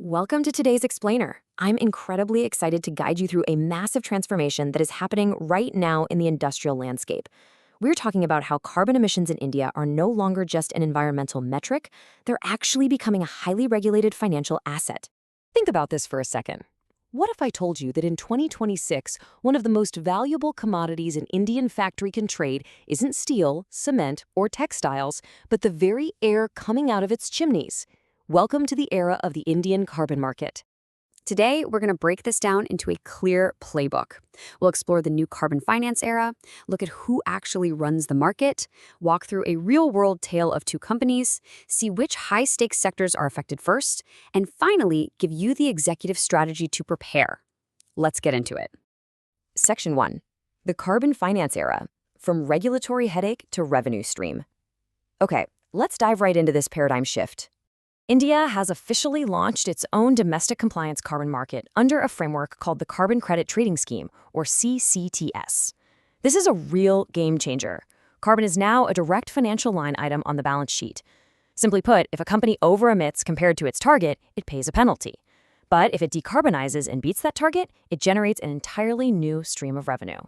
Welcome to today's Explainer. I'm incredibly excited to guide you through a massive transformation that is happening right now in the industrial landscape. We're talking about how carbon emissions in India are no longer just an environmental metric, they're actually becoming a highly regulated financial asset. Think about this for a second. What if I told you that in 2026, one of the most valuable commodities an Indian factory can trade isn't steel, cement, or textiles, but the very air coming out of its chimneys? Welcome to the era of the Indian carbon market. Today, we're going to break this down into a clear playbook. We'll explore the new carbon finance era, look at who actually runs the market, walk through a real-world tale of two companies, see which high-stakes sectors are affected first, and finally, give you the executive strategy to prepare. Let's get into it. Section 1. The carbon finance era, from regulatory headache to revenue stream. Okay, let's dive right into this paradigm shift. India has officially launched its own domestic compliance carbon market under a framework called the Carbon Credit Trading Scheme, or CCTS. This is a real game changer. Carbon is now a direct financial line item on the balance sheet. Simply put, if a company over-emits compared to its target, it pays a penalty. But if it decarbonizes and beats that target, it generates an entirely new stream of revenue.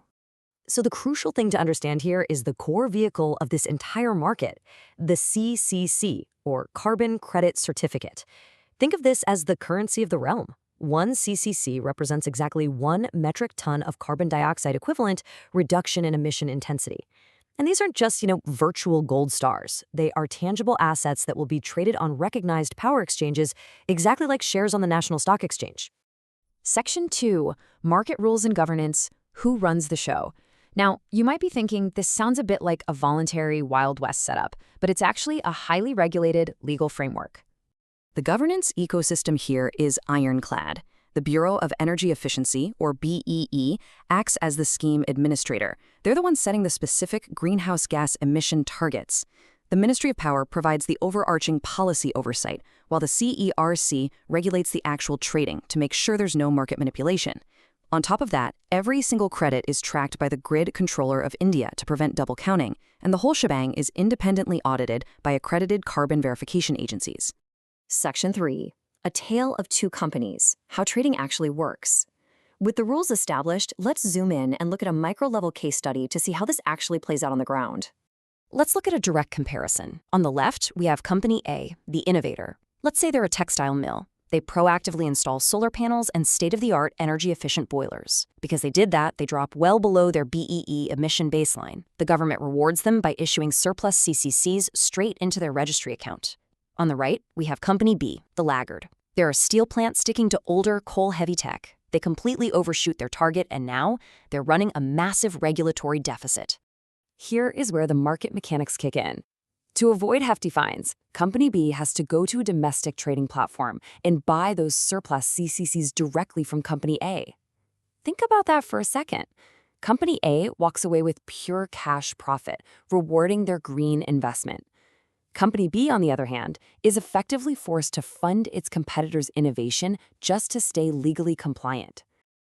So the crucial thing to understand here is the core vehicle of this entire market, the CCC, or Carbon Credit Certificate. Think of this as the currency of the realm. One CCC represents exactly 1 metric ton of carbon dioxide equivalent reduction in emission intensity. And these aren't just, virtual gold stars. They are tangible assets that will be traded on recognized power exchanges, exactly like shares on the National Stock Exchange. Section 2, Market Rules and Governance, Who Runs the Show? Now, you might be thinking this sounds a bit like a voluntary Wild West setup, but it's actually a highly regulated legal framework. The governance ecosystem here is ironclad. The Bureau of Energy Efficiency, or BEE, acts as the scheme administrator. They're the ones setting the specific greenhouse gas emission targets. The Ministry of Power provides the overarching policy oversight, while the CERC regulates the actual trading to make sure there's no market manipulation. On top of that, every single credit is tracked by the Grid Controller of India to prevent double counting, and the whole shebang is independently audited by accredited carbon verification agencies. Section 3. A tale of two companies, how trading actually works. With the rules established, let's zoom in and look at a micro-level case study to see how this actually plays out on the ground. Let's look at a direct comparison. On the left, we have Company A, the innovator. Let's say they're a textile mill. They proactively install solar panels and state-of-the-art energy-efficient boilers. Because they did that, they drop well below their BEE emission baseline. The government rewards them by issuing surplus CCCs straight into their registry account. On the right, we have Company B, the laggard. They're a steel plant sticking to older, coal-heavy tech. They completely overshoot their target, and now they're running a massive regulatory deficit. Here is where the market mechanics kick in. To avoid hefty fines, Company B has to go to a domestic trading platform and buy those surplus CCCs directly from Company A. Think about that for a second. Company A walks away with pure cash profit, rewarding their green investment. Company B, on the other hand, is effectively forced to fund its competitors' innovation just to stay legally compliant.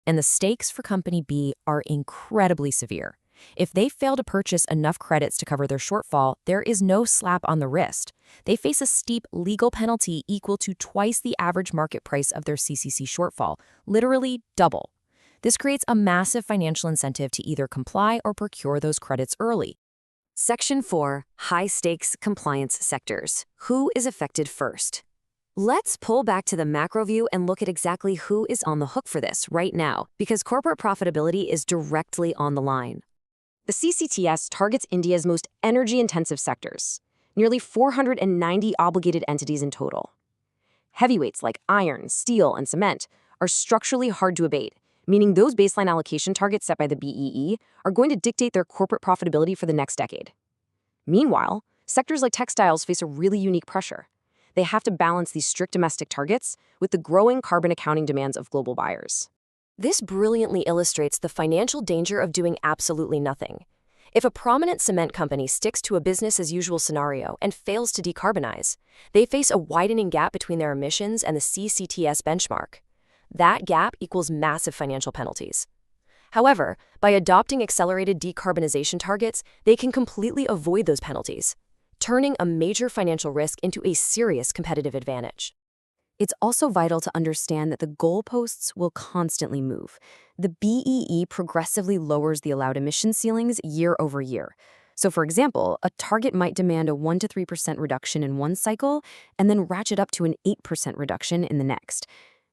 And the stakes for Company B are incredibly severe. If they fail to purchase enough credits to cover their shortfall, there is no slap on the wrist. They face a steep legal penalty equal to twice the average market price of their CCC shortfall, literally double. This creates a massive financial incentive to either comply or procure those credits early. Section 4. High-stakes compliance sectors. Who is affected first? Let's pull back to the macro view and look at exactly who is on the hook for this right now, because corporate profitability is directly on the line. The CCTS targets India's most energy-intensive sectors, nearly 490 obligated entities in total. Heavyweights like iron, steel, and cement are structurally hard to abate, meaning those baseline allocation targets set by the BEE are going to dictate their corporate profitability for the next decade. Meanwhile, sectors like textiles face a really unique pressure. They have to balance these strict domestic targets with the growing carbon accounting demands of global buyers. This brilliantly illustrates the financial danger of doing absolutely nothing. If a prominent cement company sticks to a business-as-usual scenario and fails to decarbonize, they face a widening gap between their emissions and the CCTS benchmark. That gap equals massive financial penalties. However, by adopting accelerated decarbonization targets, they can completely avoid those penalties, turning a major financial risk into a serious competitive advantage. It's also vital to understand that the goalposts will constantly move. The BEE progressively lowers the allowed emission ceilings year over year. So, for example, a target might demand a 1 to 3% reduction in one cycle and then ratchet up to an 8% reduction in the next.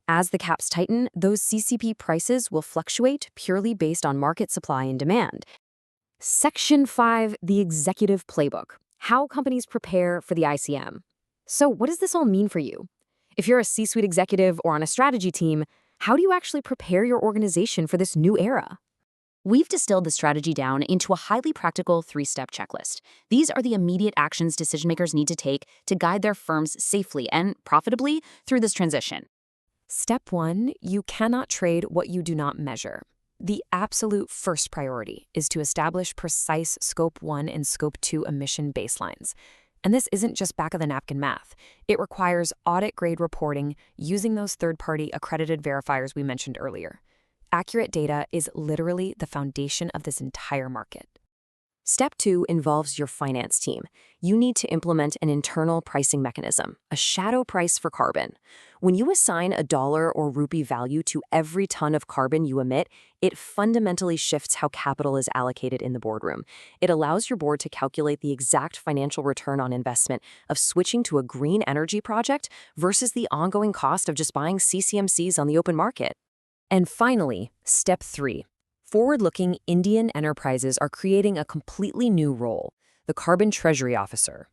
As the caps tighten, those CCP prices will fluctuate purely based on market supply and demand. Section 5, the Executive Playbook. How companies prepare for the ICM. So, what does this all mean for you? If you're a C-suite executive or on a strategy team, how do you actually prepare your organization for this new era? We've distilled the strategy down into a highly practical 3-step checklist. These are the immediate actions decision-makers need to take to guide their firms safely and profitably through this transition. Step 1, you cannot trade what you do not measure. The absolute first priority is to establish precise Scope 1 and Scope 2 emission baselines. And this isn't just back-of-the-napkin math. It requires audit-grade reporting using those third-party accredited verifiers we mentioned earlier. Accurate data is literally the foundation of this entire market. Step 2 involves your finance team. You need to implement an internal pricing mechanism, a shadow price for carbon. When you assign a dollar or rupee value to every ton of carbon you emit, it fundamentally shifts how capital is allocated in the boardroom. It allows your board to calculate the exact financial return on investment of switching to a green energy project versus the ongoing cost of just buying CCMCs on the open market. And finally, step 3. Forward-looking Indian enterprises are creating a completely new role, the Carbon Treasury Officer.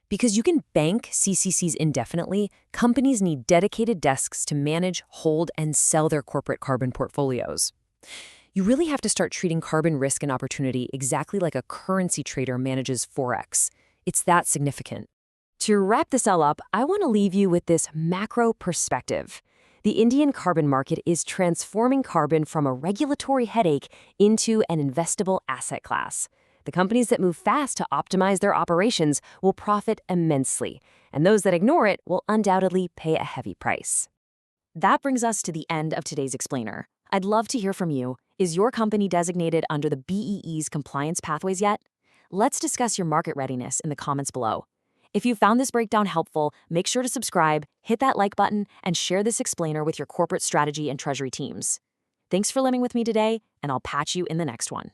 Because you can bank CCCs indefinitely, companies need dedicated desks to manage, hold, and sell their corporate carbon portfolios. You really have to start treating carbon risk and opportunity exactly like a currency trader manages Forex. It's that significant. To wrap this all up, I want to leave you with this macro perspective. The Indian carbon market is transforming carbon from a regulatory headache into an investable asset class. The companies that move fast to optimize their operations will profit immensely, and those that ignore it will undoubtedly pay a heavy price. That brings us to the end of today's explainer. I'd love to hear from you. Is your company designated under the BEE's compliance pathways yet? Let's discuss your market readiness in the comments below. If you found this breakdown helpful, make sure to subscribe, hit that like button, and share this explainer with your corporate strategy and treasury teams. Thanks for living with me today, and I'll patch you in the next one.